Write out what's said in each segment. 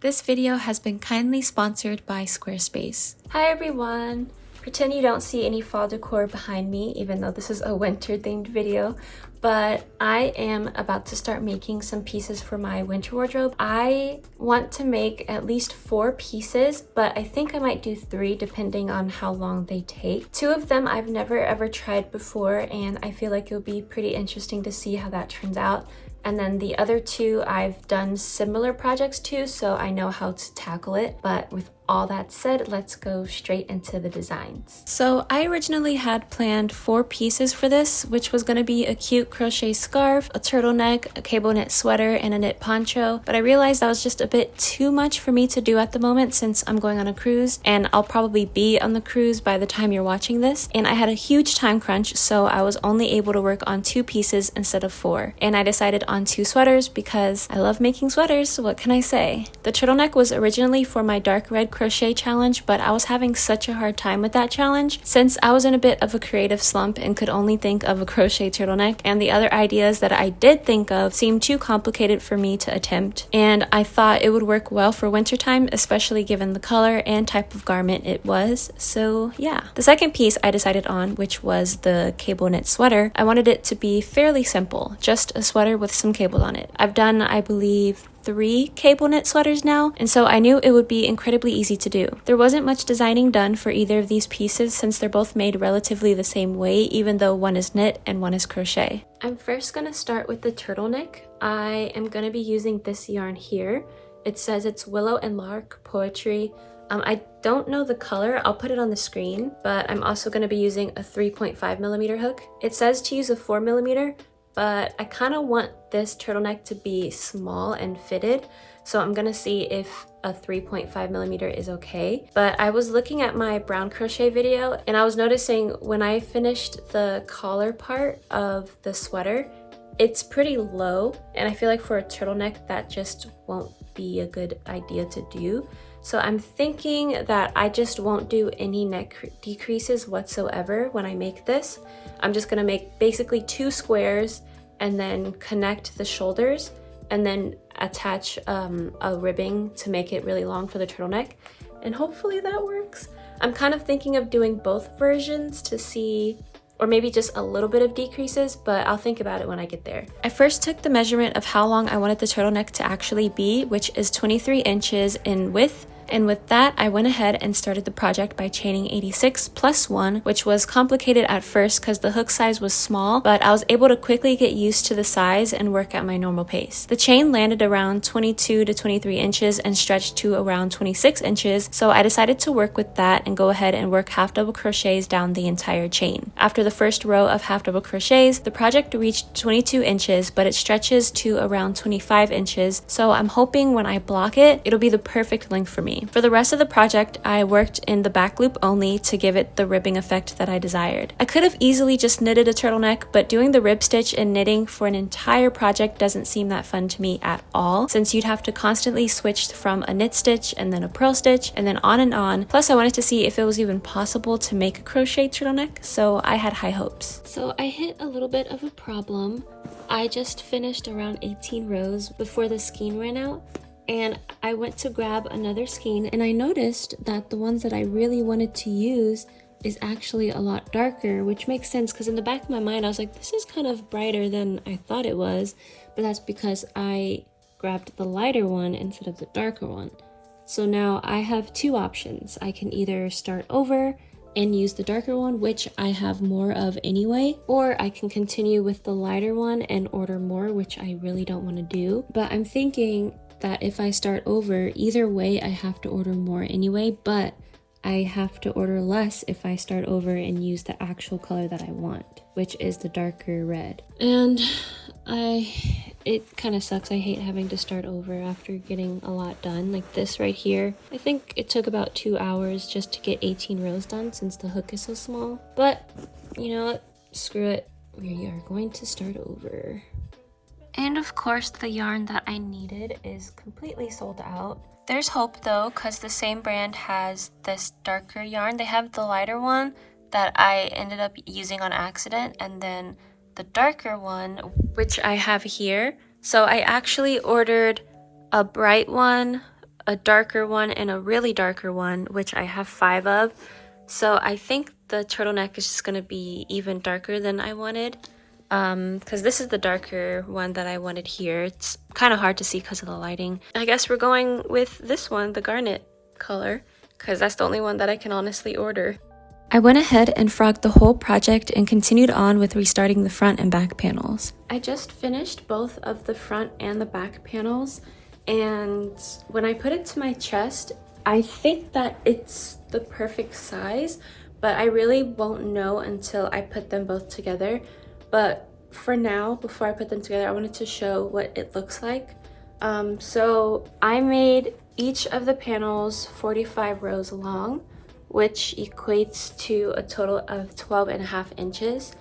This video has been kindly sponsored by Squarespace. Hi everyone! Pretend you don't see any fall decor behind me, even though this is a winter themed video, but I am about to start making some pieces for my winter wardrobe. I want to make at least 4 pieces, but I think I might do 3 depending on how long they take. 2 of them I've never ever tried before, and I feel like it'll be pretty interesting to see how that turns out. And then the other 2 I've done similar projects to, so I know how to tackle it. But with all that said, let's go straight into the designs. So I originally had planned 4 pieces for this, which was going to be a cute crochet scarf, a turtleneck, a cable knit sweater, and a knit poncho. But I realized that was just a bit too much for me to do at the moment since I'm going on a cruise, and I'll probably be on the cruise by the time you're watching this. And I had a huge time crunch, so I was only able to work on 2 pieces instead of 4. And I decided on 2 sweaters because I love making sweaters, what can I say? The turtleneck was originally for my dark red crochet challenge, but I was having such a hard time with that challenge since I was in a bit of a creative slump and could only think of a crochet turtleneck, and the other ideas that I did think of seemed too complicated for me to attempt. And I thought it would work well for wintertime, especially given the color and type of garment it was. So yeah. The second piece I decided on, which was the cable knit sweater, I wanted it to be fairly simple, just a sweater with some cables on it. I've done, I believe, 3 cable knit sweaters now, and so I knew it would be incredibly easy to do. There wasn't much designing done for either of these pieces since they're both made relatively the same way, even though one is knit and one is crochet. I'm first going to start with the turtleneck. I am going to be using this yarn here. It says it's Willow and Lark Poetry. I don't know the color, I'll put it on the screen, but I'm also going to be using a 3.5mm hook. It says to use a 4mm, but I kind of want this turtleneck to be small and fitted, so I'm gonna see if a 3.5mm is okay. But I was looking at my brown crochet video, and I was noticing when I finished the collar part of the sweater, it's pretty low, and I feel like for a turtleneck that just won't be a good idea to do. So I'm thinking that I just won't do any neck decreases whatsoever when I make this. I'm just gonna make basically 2 squares and then connect the shoulders and then attach a ribbing to make it really long for the turtleneck, and hopefully that works. I'm kind of thinking of doing both versions to see, or maybe just a little bit of decreases, but I'll think about it when I get there. I first took the measurement of how long I wanted the turtleneck to actually be, which is 23 inches in width. And with that, I went ahead and started the project by chaining 86 plus 1, which was complicated at first because the hook size was small, but I was able to quickly get used to the size and work at my normal pace. The chain landed around 22 to 23 inches and stretched to around 26 inches, so I decided to work with that and go ahead and work half double crochets down the entire chain. After the first row of half double crochets, the project reached 22 inches, but it stretches to around 25 inches, so I'm hoping when I block it, it'll be the perfect length for me. For the rest of the project, I worked in the back loop only to give it the ribbing effect that I desired. I could have easily just knitted a turtleneck, but doing the rib stitch and knitting for an entire project doesn't seem that fun to me at all, since you'd have to constantly switch from a knit stitch and then a purl stitch and then on and on. Plus I wanted to see if it was even possible to make a crochet turtleneck, so I had high hopes. So I hit a little bit of a problem. I just finished around 18 rows before the skein ran out, and I went to grab another skein, and I noticed that the ones that I really wanted to use is actually a lot darker, which makes sense because in the back of my mind I was like, this is kind of brighter than I thought it was, but that's because I grabbed the lighter one instead of the darker one. So now I have 2 options. I can either start over and use the darker one, which I have more of anyway, or I can continue with the lighter one and order more, which I really don't want to do. But I'm thinking that if I start over, either way I have to order more anyway, but I have to order less if I start over and use the actual color that I want, which is the darker red. And it kind of sucks. I hate having to start over after getting a lot done. Like this right here, I think it took about 2 hours just to get 18 rows done since the hook is so small. But you know what, screw it, we are going to start over. And of course, the yarn that I needed is completely sold out. There's hope though, because the same brand has this darker yarn. They have the lighter one that I ended up using on accident, and then the darker one, which I have here. So I actually ordered a bright one a darker one and a really darker one, which I have 5 of. So I think the turtleneck is just gonna be even darker than I wanted. Because this is the darker one that I wanted here. It's kind of hard to see because of the lighting. I guess we're going with this one, the garnet color, because that's the only one that I can honestly order. I went ahead and frogged the whole project and continued on with restarting the front and back panels. I just finished both of the front and the back panels, and when I put it to my chest, I think that it's the perfect size, but I really won't know until I put them both together. But for now, before I put them together, I wanted to show what it looks like. So I made each of the panels 45 rows long, which equates to a total of 12.5 inches.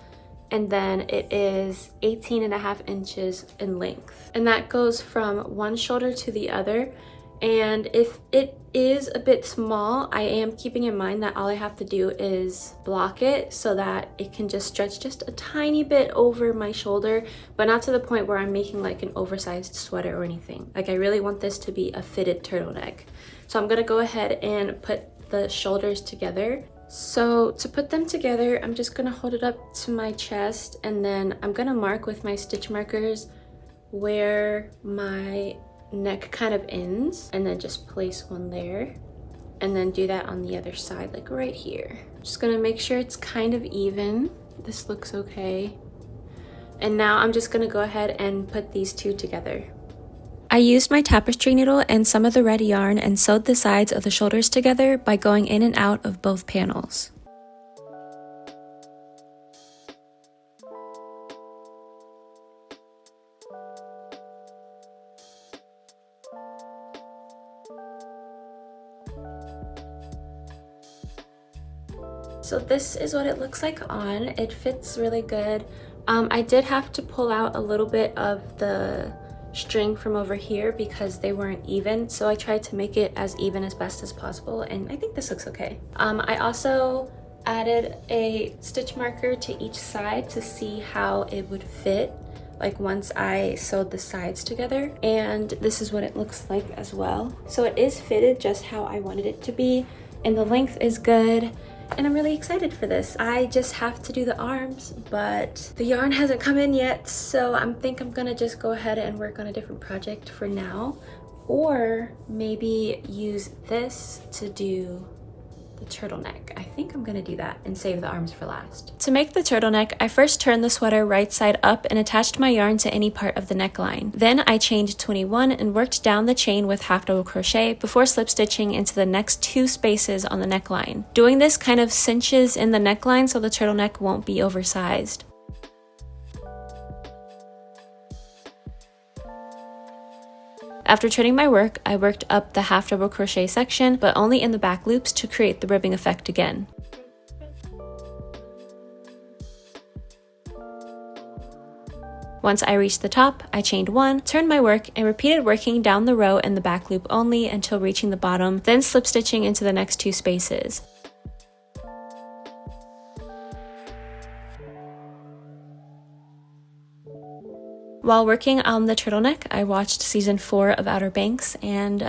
And then it is 18.5 inches in length. And that goes from one shoulder to the other. And if it is a bit small, I am keeping in mind that all I have to do is block it so that it can just stretch just a tiny bit over my shoulder, but not to the point where I'm making like an oversized sweater or anything. Like I really want this to be a fitted turtleneck. So I'm gonna go ahead and put the shoulders together. So to put them together, I'm just gonna hold it up to my chest, and then I'm gonna mark with my stitch markers where my neck kind of ends, and then just place one there, and then do that on the other side, like right here. Just gonna make sure it's kind of even. This looks okay. And now I'm just gonna go ahead and put these two together. I used my tapestry needle and some of the red yarn and sewed the sides of the shoulders together by going in and out of both panels. So this is what it looks like on. It fits really good. I did have to pull out a little bit of the string from over here because they weren't even, so I tried to make it as even as best as possible, and I think this looks okay. I also added a stitch marker to each side to see how it would fit, like once I sewed the sides together, and this is what it looks like as well. So it is fitted just how I wanted it to be, and the length is good. And I'm really excited for this. I just have to do the arms, but the yarn hasn't come in yet, so I think I'm gonna just go ahead and work on a different project for now, or maybe use this to do the turtleneck. I think I'm gonna do that and save the arms for last. To make the turtleneck, I first turned the sweater right side up and attached my yarn to any part of the neckline. Then I chained 21 and worked down the chain with half double crochet before slip stitching into the next 2 spaces on the neckline. Doing this kind of cinches in the neckline so the turtleneck won't be oversized. After turning my work, I worked up the half double crochet section, but only in the back loops to create the ribbing effect again. Once I reached the top, I chained 1, turned my work, and repeated working down the row in the back loop only until reaching the bottom, then slip stitching into the next 2 spaces. While working on the turtleneck, I watched season 4 of Outer Banks, and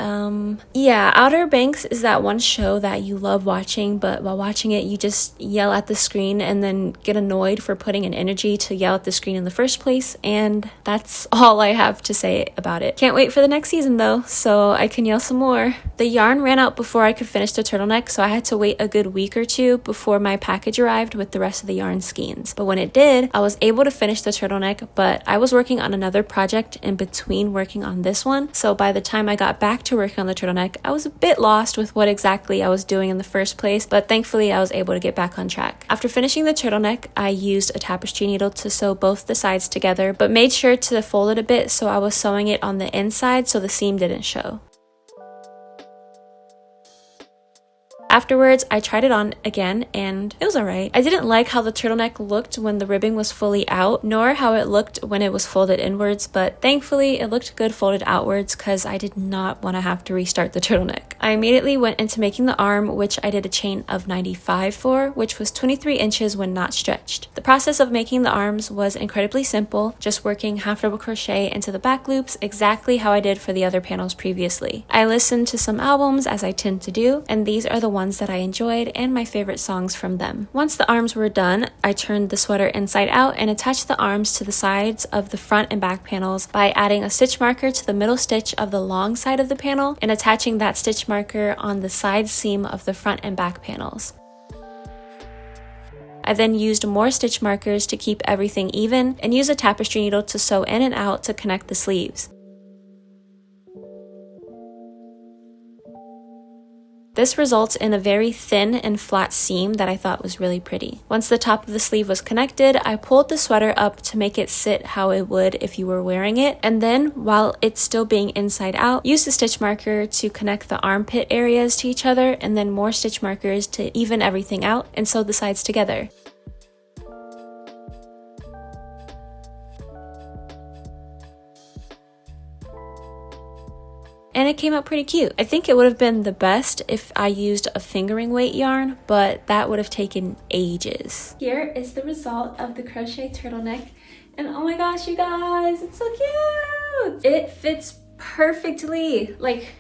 yeah, Outer Banks is that one show that you love watching, but while watching it, you just yell at the screen and then get annoyed for putting an energy to yell at the screen in the first place, and that's all I have to say about it. Can't wait for the next season though, so I can yell some more. The yarn ran out before I could finish the turtleneck, so I had to wait a good week or 2 before my package arrived with the rest of the yarn skeins. But when it did, I was able to finish the turtleneck, but I was working on another project in between working on this one, so by the time I got back to working on the turtleneck, I was a bit lost with what exactly I was doing in the first place, but thankfully I was able to get back on track. After finishing the turtleneck, I used a tapestry needle to sew both the sides together, but made sure to fold it a bit so I was sewing it on the inside so the seam didn't show. Afterwards, I tried it on again and it was alright. I didn't like how the turtleneck looked when the ribbing was fully out, nor how it looked when it was folded inwards, but thankfully it looked good folded outwards because I did not want to have to restart the turtleneck. I immediately went into making the arm, which I did a chain of 95 for, which was 23 inches when not stretched. The process of making the arms was incredibly simple, just working half double crochet into the back loops exactly how I did for the other panels previously. I listened to some albums as I tend to do, and these are the ones that I enjoyed and my favorite songs from them. Once the arms were done, I turned the sweater inside out and attached the arms to the sides of the front and back panels by adding a stitch marker to the middle stitch of the long side of the panel and attaching that stitch marker on the side seam of the front and back panels. I then used more stitch markers to keep everything even and used a tapestry needle to sew in and out to connect the sleeves. This results in a very thin and flat seam that I thought was really pretty. Once the top of the sleeve was connected, I pulled the sweater up to make it sit how it would if you were wearing it, and then, while it's still being inside out, used a stitch marker to connect the armpit areas to each other, and then more stitch markers to even everything out, and sewed the sides together. And it came out pretty cute. I think it would have been the best if I used a fingering weight yarn, but that would have taken ages. Here is the result of the crochet turtleneck. And oh my gosh, you guys, it's so cute! It fits perfectly. Like,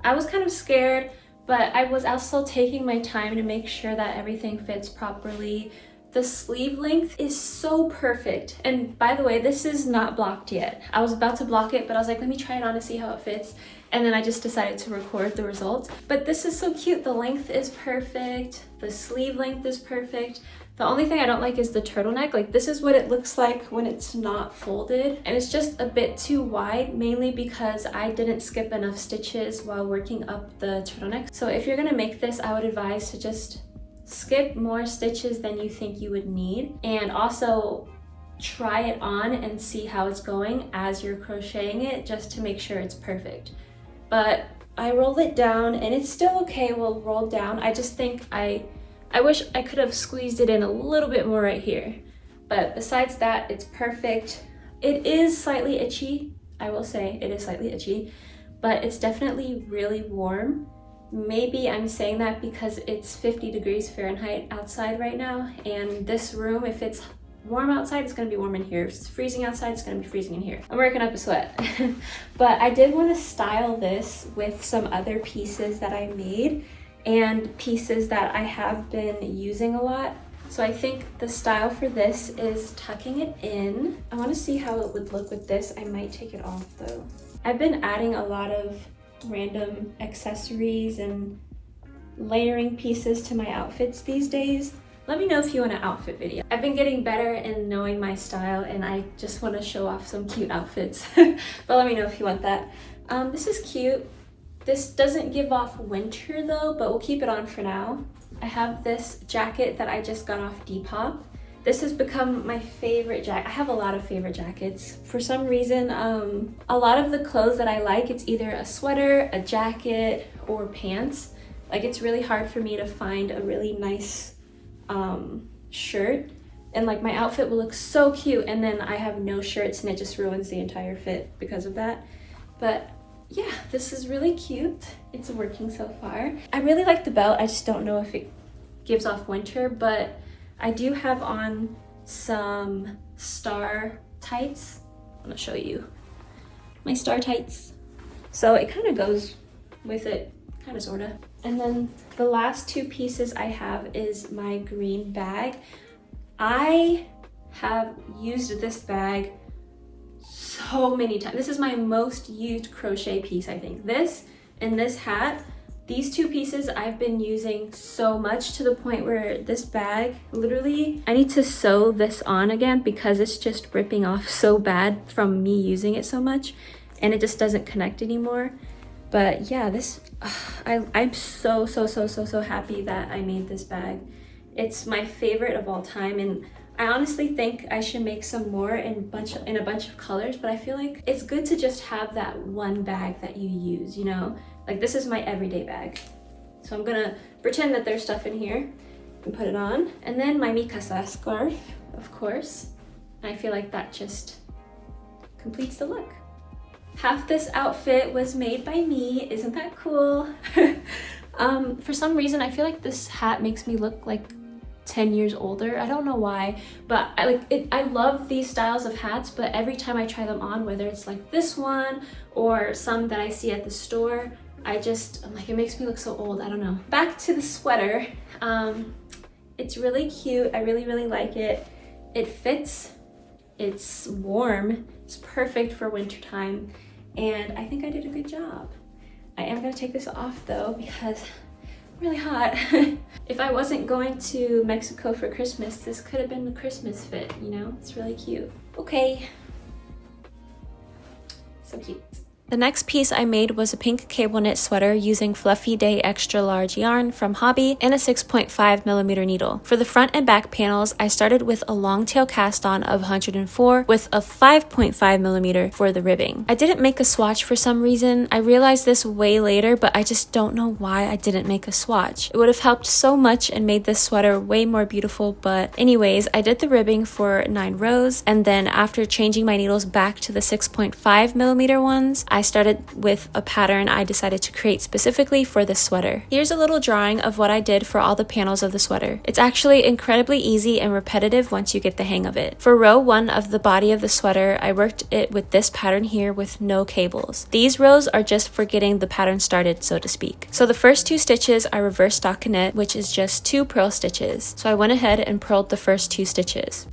I was kind of scared, but I was also taking my time to make sure that everything fits properly. The sleeve length is so perfect. And by the way, this is not blocked yet. I was about to block it, but I was like, let me try it on to see how it fits. And then I just decided to record the results. But this is so cute. The length is perfect. The sleeve length is perfect. The only thing I don't like is the turtleneck. Like, this is what it looks like when it's not folded. And it's just a bit too wide, mainly because I didn't skip enough stitches while working up the turtleneck. So if you're gonna make this, I would advise to just skip more stitches than you think you would need, and also try it on and see how it's going as you're crocheting it, just to make sure it's perfect. But I rolled it down and it's still okay well rolled down. I just think I wish I could have squeezed it in a little bit more right here, but besides that, it's perfect. It is slightly itchy, I will say it is slightly itchy, but it's definitely really warm. Maybe I'm saying that because it's 50 degrees Fahrenheit outside right now, and this room, if it's warm outside, it's gonna be warm in here. If it's freezing outside, it's gonna be freezing in here. I'm working up a sweat. But I did want to style this with some other pieces that I made and pieces that I have been using a lot. So I think the style for this is tucking it in. I want to see how it would look with this. I might take it off though. I've been adding a lot of random accessories and layering pieces to my outfits these days. Let me know if you want an outfit video. I've been getting better in knowing my style, and I just want to show off some cute outfits. But let me know if you want that. This is cute. This doesn't give off winter though, but we'll keep it on for now. I have this jacket that I just got off Depop. This has become my favorite jacket. I have a lot of favorite jackets. For some reason, a lot of the clothes that I like, it's either a sweater, a jacket, or pants. Like, it's really hard for me to find a really nice shirt. And like, my outfit will look so cute, and then I have no shirts and it just ruins the entire fit because of that. But yeah, this is really cute. It's working so far. I really like the belt. I just don't know if it gives off winter, but I do have on some star tights. I'm gonna show you my star tights. So it kind of goes with it, kind of, sorta. And then the last two pieces I have is my green bag. I have used this bag so many times. This is my most used crochet piece, I think. This and this hat. These two pieces I've been using so much, to the point where this bag, literally, I need to sew this on again because it's just ripping off so bad from me using it so much, and it just doesn't connect anymore. But yeah, this, I'm so happy that I made this bag. It's my favorite of all time, and I honestly think I should make some more in a bunch of colors, but I feel like it's good to just have that one bag that you use, you know? Like, this is my everyday bag. So I'm gonna pretend that there's stuff in here and put it on. And then my mikasa scarf, of course. I feel like that just completes the look. Half this outfit was made by me. Isn't that cool? For some reason, I feel like this hat makes me look like 10 years older. I don't know why, but I love these styles of hats, but every time I try them on, whether it's like this one or some that I see at the store, I'm like, it makes me look so old. I don't know. Back to the sweater. It's really cute. I really, really like it. It fits. It's warm. It's perfect for wintertime. And I think I did a good job. I am gonna take this off though because I'm really hot. If I wasn't going to Mexico for Christmas, this could have been the Christmas fit, you know? It's really cute. Okay. So cute. The next piece I made was a pink cable knit sweater using Fluffy Day Extra Large yarn from Hobby and a 6.5mm needle. For the front and back panels, I started with a long tail cast on of 104 with a 5.5mm for the ribbing. I didn't make a swatch for some reason. I realized this way later, but I just don't know why I didn't make a swatch. It would have helped so much and made this sweater way more beautiful, but anyways, I did the ribbing for 9 rows, and then after changing my needles back to the 6.5mm ones, I started with a pattern I decided to create specifically for this sweater. Here's a little drawing of what I did for all the panels of the sweater. It's actually incredibly easy and repetitive once you get the hang of it. For row 1 of the body of the sweater, I worked it with this pattern here with no cables. These rows are just for getting the pattern started, so to speak. So the first 2 stitches are reverse stockinette, which is just 2 purl stitches. So I went ahead and purled the first 2 stitches.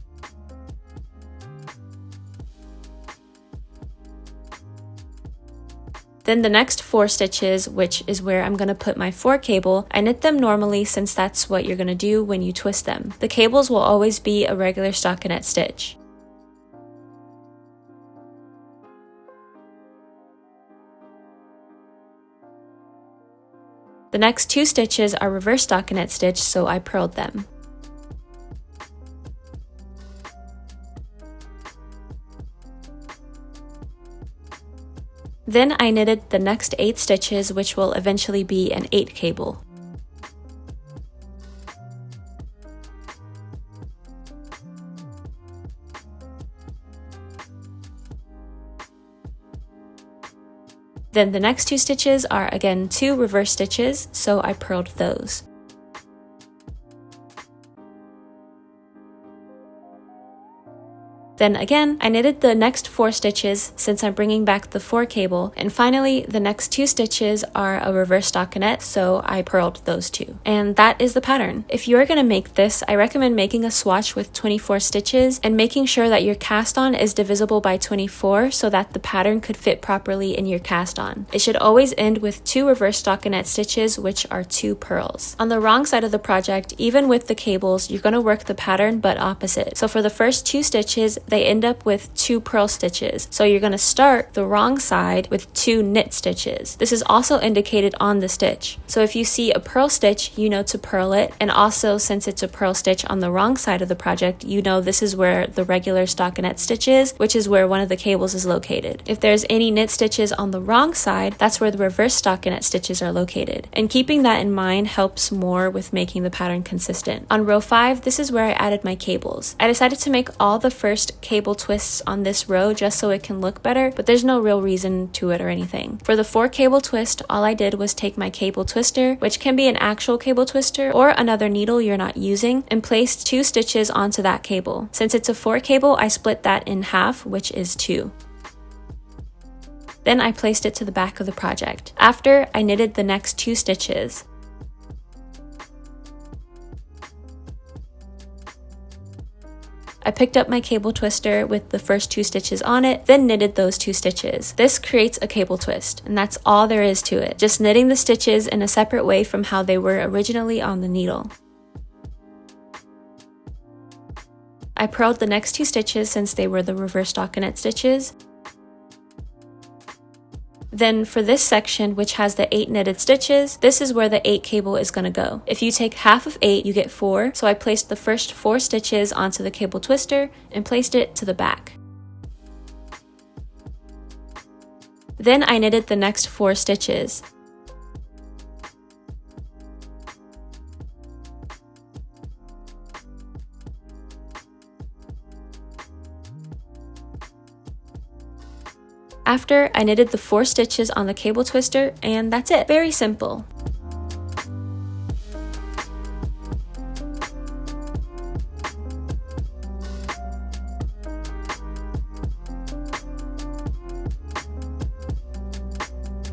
Then the next 4 stitches, which is where I'm going to put my 4 cable, I knit them normally since that's what you're going to do when you twist them. The cables will always be a regular stockinette stitch. The next 2 stitches are reverse stockinette stitch, so I purled them. Then I knitted the next 8 stitches, which will eventually be an 8 cable. Then the next 2 stitches are again 2 reverse stitches, so I purled those. Then again, I knitted the next 4 stitches since I'm bringing back the 4 cable, and finally the next 2 stitches are a reverse stockinette, so I purled those 2. And that is the pattern. If you're going to make this, I recommend making a swatch with 24 stitches and making sure that your cast on is divisible by 24 so that the pattern could fit properly in your cast on. It should always end with 2 reverse stockinette stitches, which are 2 purls. On the wrong side of the project, even with the cables, you're going to work the pattern but opposite. So for the first 2 stitches, they end up with 2 purl stitches. So you're going to start the wrong side with 2 knit stitches. This is also indicated on the stitch. So if you see a purl stitch, you know to purl it. And also, since it's a purl stitch on the wrong side of the project, you know this is where the regular stockinette stitch is, which is where one of the cables is located. If there's any knit stitches on the wrong side, that's where the reverse stockinette stitches are located. And keeping that in mind helps more with making the pattern consistent. On row 5, this is where I added my cables. I decided to make all the first cable twists on this row just so it can look better, but there's no real reason to it or anything. For the 4 cable twist, all I did was take my cable twister, which can be an actual cable twister or another needle you're not using, and placed 2 stitches onto that cable. Since it's a 4 cable, I split that in half, which is 2. Then I placed it to the back of the project. After, I knitted the next 2 stitches. I picked up my cable twister with the first 2 stitches on it, then knitted those 2 stitches. This creates a cable twist, and that's all there is to it. Just knitting the stitches in a separate way from how they were originally on the needle. I purled the next 2 stitches since they were the reverse stockinette stitches. Then for this section, which has the 8 knitted stitches, this is where the 8 cable is going to go. If you take half of 8, you get 4, so I placed the first 4 stitches onto the cable twister and placed it to the back. Then I knitted the next 4 stitches. After, I knitted the 4 stitches on the cable twister, and that's it. Very simple.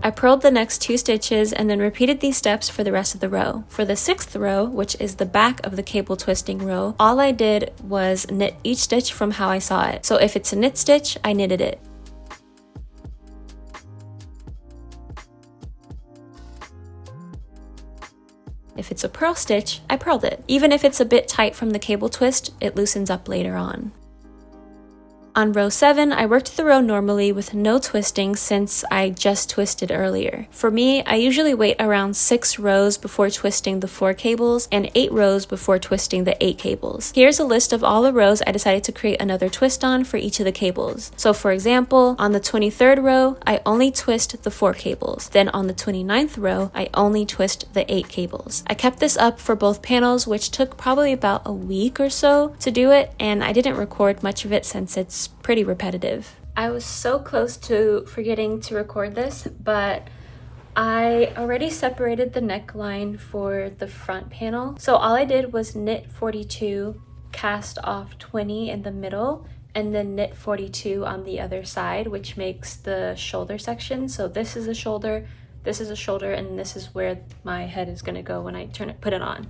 I purled the next 2 stitches and then repeated these steps for the rest of the row. For the 6th row, which is the back of the cable twisting row, all I did was knit each stitch from how I saw it. So if it's a knit stitch, I knitted it. If it's a purl stitch, I purled it. Even if it's a bit tight from the cable twist, it loosens up later on. On row 7, I worked the row normally with no twisting since I just twisted earlier. For me, I usually wait around 6 rows before twisting the 4 cables and 8 rows before twisting the 8 cables. Here's a list of all the rows I decided to create another twist on for each of the cables. So for example, on the 23rd row, I only twist the 4 cables. Then on the 29th row, I only twist the 8 cables. I kept this up for both panels, which took probably about a week or so to do it, and I didn't record much of it since it's pretty repetitive. I was so close to forgetting to record this, but I already separated the neckline for the front panel. So all I did was knit 42, cast off 20 in the middle, and then knit 42 on the other side, which makes the shoulder section. So this is a shoulder, this is a shoulder, and this is where my head is gonna go when I put it on.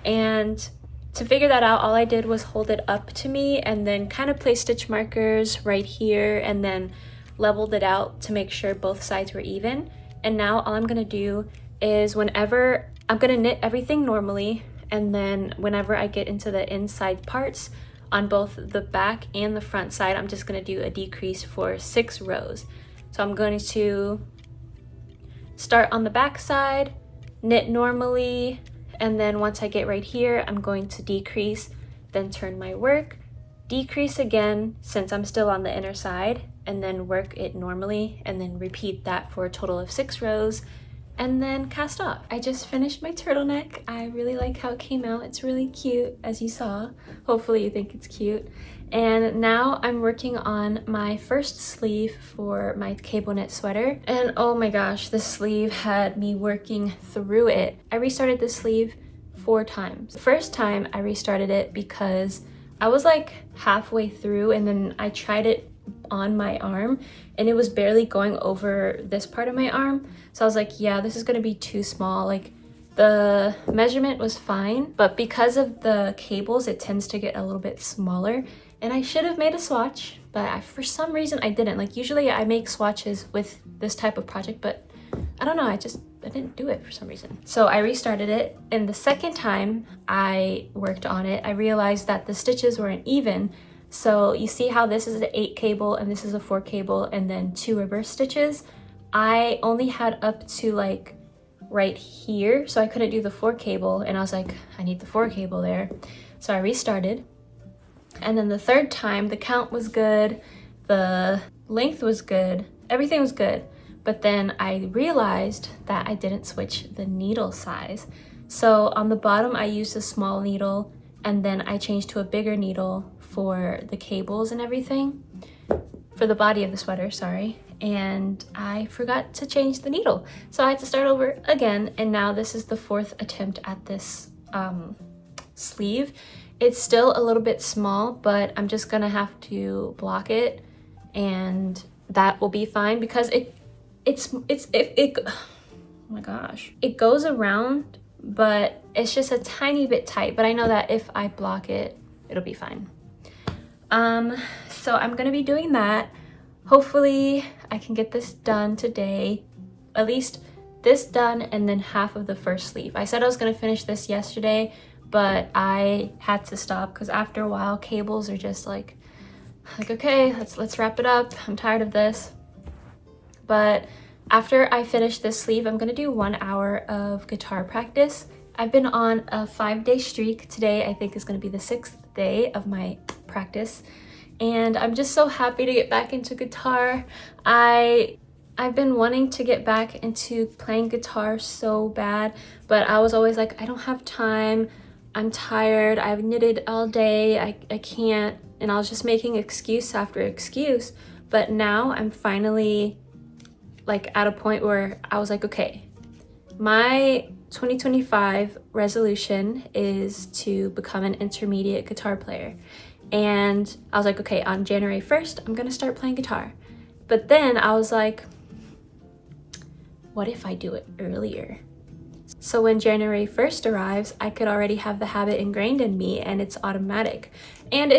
And to figure that out, all I did was hold it up to me and then kind of place stitch markers right here and then leveled it out to make sure both sides were even. And now all I'm gonna do is whenever I'm gonna knit everything normally, and then whenever I get into the inside parts on both the back and the front side, I'm just gonna do a decrease for 6 rows. So I'm going to start on the back side, knit normally, and then once I get right here, I'm going to decrease, then turn my work, decrease again since I'm still on the inner side, and then work it normally, and then repeat that for a total of 6 rows, and then cast off. I just finished my turtleneck. I really like how it came out. It's really cute, as you saw. Hopefully you think it's cute. And now I'm working on my first sleeve for my cable knit sweater. And oh my gosh, this sleeve had me working through it. I restarted this sleeve 4 times. The first time I restarted it because I was like halfway through and then I tried it on my arm and it was barely going over this part of my arm. So I was like, yeah, this is gonna be too small. Like the measurement was fine, but because of the cables, it tends to get a little bit smaller. And I should have made a swatch, but for some reason I didn't. Like usually I make swatches with this type of project, but I don't know, I didn't do it for some reason. So I restarted it, and the second time I worked on it, I realized that the stitches weren't even. So you see how this is an 8 cable and this is a 4 cable and then 2 reverse stitches? I only had up to like right here, so I couldn't do the 4 cable, and I was like, I need the 4 cable there. So I restarted. And then the third time, the count was good, the length was good, everything was good. But then I realized that I didn't switch the needle size. So on the bottom, I used a small needle, and then I changed to a bigger needle for the cables and everything, for the body of the sweater, sorry. And I forgot to change the needle. So I had to start over again, and now this is the 4th attempt at this sleeve. It's still a little bit small, but I'm just gonna have to block it, and that will be fine because oh my gosh, it goes around, but it's just a tiny bit tight. But I know that if I block it, it'll be fine. So I'm gonna be doing that. Hopefully I can get this done today, at least this done, and then half of the first sleeve. I said I was gonna finish this yesterday, but I had to stop because after a while cables are just like okay, let's wrap it up. I'm tired of this. But after I finish this sleeve, I'm gonna do 1 hour of guitar practice. I've been on a 5-day streak. Today I think is gonna be the 6th day of my practice, and I'm just so happy to get back into guitar. I've been wanting to get back into playing guitar so bad, but I was always like, I don't have time, I'm tired, I've knitted all day, I can't, and I was just making excuse after excuse. but now I'm finally like at a point where I was like, okay, my 2025 resolution is to become an intermediate guitar player. And I was like, okay, on January 1st, I'm gonna start playing guitar. But then I was like, what if I do it earlier? So when January 1st arrives, I could already have the habit ingrained in me and it's automatic. And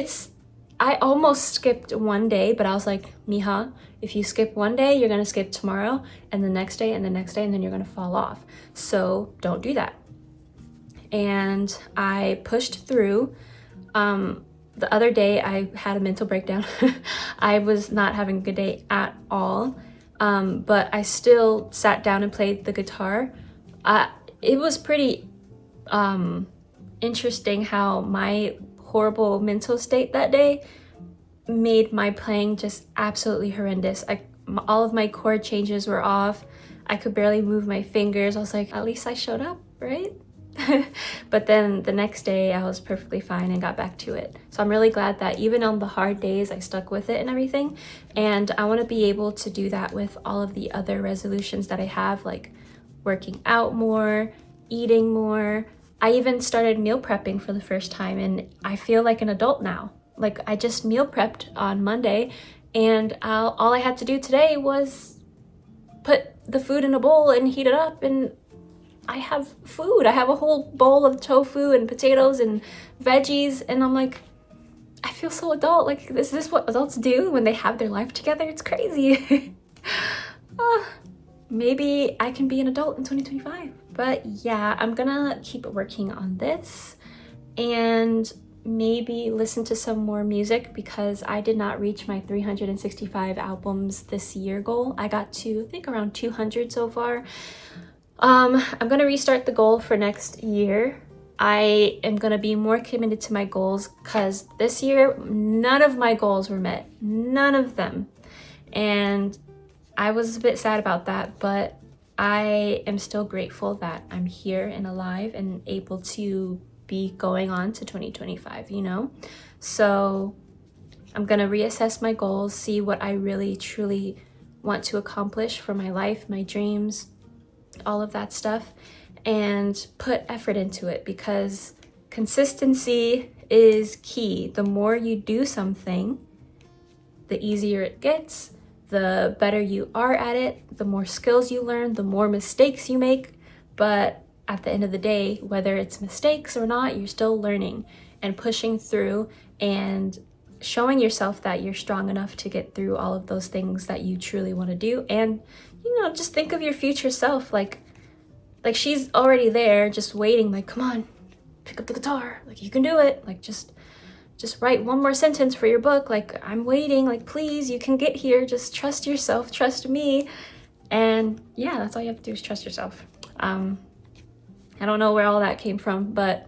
I almost skipped one day, but I was like, Mija, if you skip one day, you're gonna skip tomorrow and the next day and the next day, and then you're gonna fall off. So don't do that. And I pushed through. The other day I had a mental breakdown. I was not having a good day at all, but I still sat down and played the guitar. It was pretty interesting how my horrible mental state that day made my playing just absolutely horrendous. All of my chord changes were off. I could barely move my fingers. I was like, at least I showed up, right? But then the next day I was perfectly fine and got back to it. So I'm really glad that even on the hard days I stuck with it and everything. And I want to be able to do that with all of the other resolutions that I have, like working out more, eating more. I even started meal prepping for the first time, and I feel like an adult now. Like, I just meal prepped on Monday, and all I had to do today was put the food in a bowl and heat it up, and I have food. I have a whole bowl of tofu and potatoes and veggies, and I'm like, I feel so adult. Like, is this what adults do when they have their life together? It's crazy. Maybe I can be an adult in 2025. But yeah, I'm gonna keep working on this and maybe listen to some more music, because I did not reach my 365 albums this year goal. I got to, I think, around 200 so far. I'm gonna restart the goal for next year. I am gonna be more committed to my goals, because this year none of my goals were met. None of them. And I was a bit sad about that, but I am still grateful that I'm here and alive and able to be going on to 2025, you know? So I'm gonna reassess my goals, see what I really truly want to accomplish for my life, my dreams, all of that stuff, and put effort into it, because consistency is key. The more you do something, the easier it gets, the better you are at it, the more skills you learn, the more mistakes you make. But at the end of the day, whether it's mistakes or not, you're still learning and pushing through and showing yourself that you're strong enough to get through all of those things that you truly want to do. And, you know, just think of your future self, like she's already there just waiting, like, come on, pick up the guitar, like, you can do it, like, just write one more sentence for your book, like, I'm waiting, like, please, you can get here, just trust yourself, trust me. And yeah, that's all you have to do is trust yourself. I don't know where all that came from, but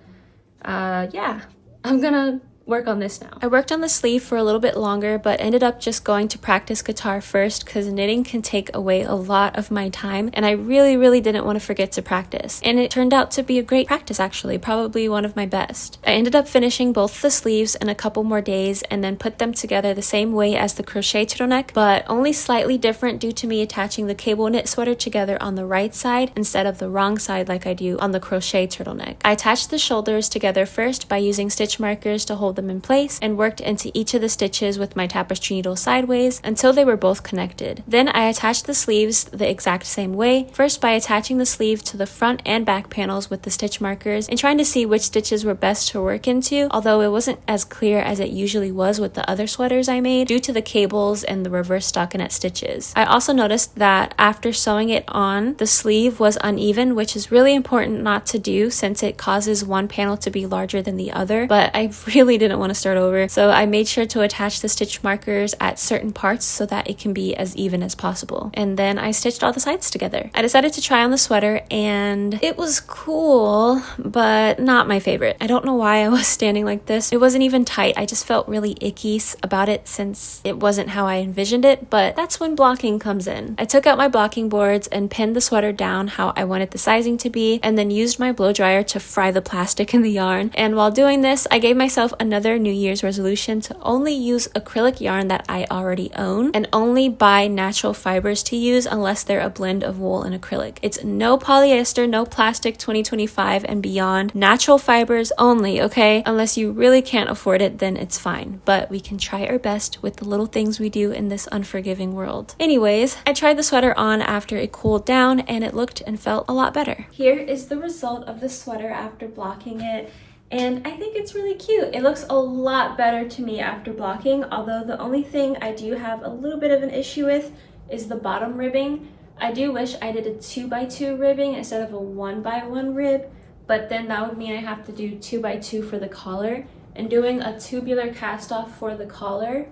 yeah, I'm gonna work on this now. I worked on the sleeve for a little bit longer, but ended up just going to practice guitar first, because knitting can take away a lot of my time, and I really didn't want to forget to practice. And it turned out to be a great practice, actually, probably one of my best. I ended up finishing both the sleeves in a couple more days, and then put them together the same way as the crochet turtleneck, but only slightly different due to me attaching the cable knit sweater together on the right side instead of the wrong side like I do on the crochet turtleneck. I attached the shoulders together first by using stitch markers to hold them in place, and worked into each of the stitches with my tapestry needle sideways until they were both connected. Then I attached the sleeves the exact same way, first by attaching the sleeve to the front and back panels with the stitch markers and trying to see which stitches were best to work into, although it wasn't as clear as it usually was with the other sweaters I made due to the cables and the reverse stockinette stitches. I also noticed that after sewing it on, the sleeve was uneven, which is really important not to do since it causes one panel to be larger than the other, but I really didn't want to start over, so I made sure to attach the stitch markers at certain parts so that it can be as even as possible. And then I stitched all the sides together. I decided to try on the sweater, and it was cool, but not my favorite. I don't know why I was standing like this. It wasn't even tight. I just felt really icky about it since it wasn't how I envisioned it, but that's when blocking comes in. I took out my blocking boards and pinned the sweater down how I wanted the sizing to be, and then used my blow dryer to fry the plastic in the yarn. And while doing this, I gave myself another another New Year's resolution to only use acrylic yarn that I already own and only buy natural fibers to use unless they're a blend of wool and acrylic. It's no polyester, no plastic 2025 and beyond. Natural fibers only, okay? Unless you really can't afford it, then it's fine. But we can try our best with the little things we do in this unforgiving world. Anyways, I tried the sweater on after it cooled down and it looked and felt a lot better. Here is the result of the sweater after blocking it. And I think it's really cute. It looks a lot better to me after blocking, although the only thing I do have a little bit of an issue with is the bottom ribbing. I do wish I did a 2x2 ribbing instead of a 1x1 rib, but then that would mean I have to do 2x2 for the collar, and doing a tubular cast off for the collar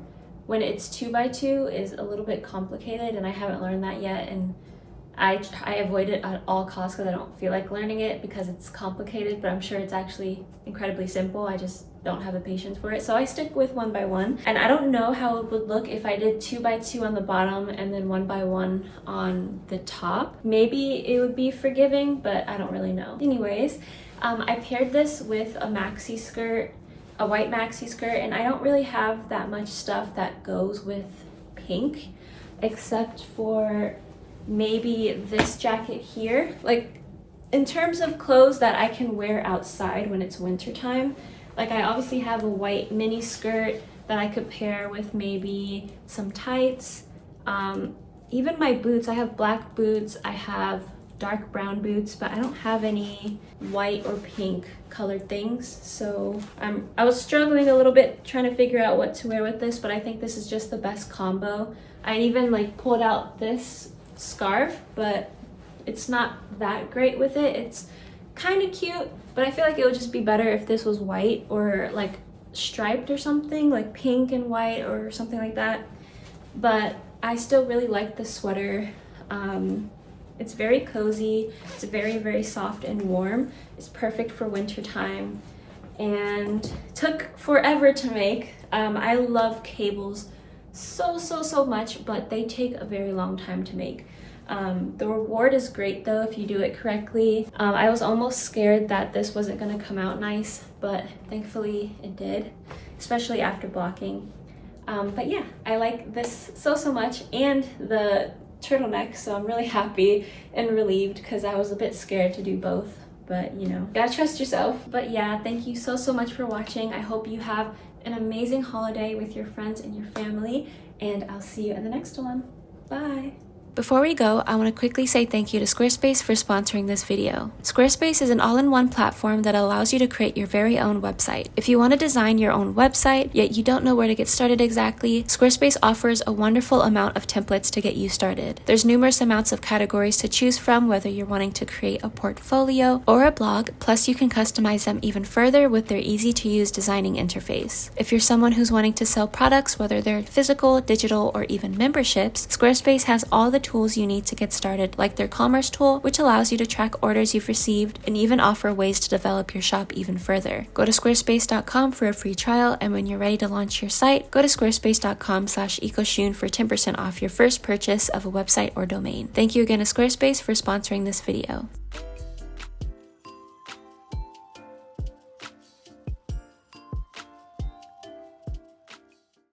when it's 2x2 is a little bit complicated, and I haven't learned that yet, and I avoid it at all costs because I don't feel like learning it because it's complicated, but I'm sure it's actually incredibly simple. I just don't have the patience for it. So I stick with 1x1, and I don't know how it would look if I did 2x2 on the bottom and then 1x1 on the top. Maybe it would be forgiving, but I don't really know. Anyways, I paired this with a maxi skirt, a white maxi skirt, and I don't really have that much stuff that goes with pink except for maybe this jacket here. Like, in terms of clothes that I can wear outside when it's winter time, like I obviously have a white mini skirt that I could pair with maybe some tights. Even my boots, I have black boots, I have dark brown boots, but I don't have any white or pink colored things. So I was struggling a little bit trying to figure out what to wear with this, but I think this is just the best combo. I even like pulled out this scarf, but it's not that great with it. It's kind of cute, but I feel like it would just be better if this was white or like striped or something, like pink and white or something like that. But I still really like the sweater. It's very cozy, it's very, very soft and warm. It's perfect for winter time and took forever to make. I love cables so much, but they take a very long time to make. The reward is great though if you do it correctly. I was almost scared that this wasn't going to come out nice, but thankfully it did, especially after blocking. But yeah, I like this so much, and the turtleneck, so I'm really happy and relieved because I was a bit scared to do both, but you know, gotta trust yourself. But yeah, thank you so much for watching. I hope you have an amazing holiday with your friends and your family, and I'll see you in the next one. Bye! Before we go, I want to quickly say thank you to Squarespace for sponsoring this video. Squarespace is an all-in-one platform that allows you to create your very own website. If you want to design your own website, yet you don't know where to get started exactly, Squarespace offers a wonderful amount of templates to get you started. There's numerous amounts of categories to choose from, whether you're wanting to create a portfolio or a blog, plus you can customize them even further with their easy-to-use designing interface. If you're someone who's wanting to sell products, whether they're physical, digital, or even memberships, Squarespace has all the tools you need to get started, like their commerce tool, which allows you to track orders you've received and even offer ways to develop your shop even further. Go to squarespace.com for a free trial, and when you're ready to launch your site, go to squarespace.com/ecoshun for 10% off your first purchase of a website or domain. Thank you again to Squarespace for sponsoring this video.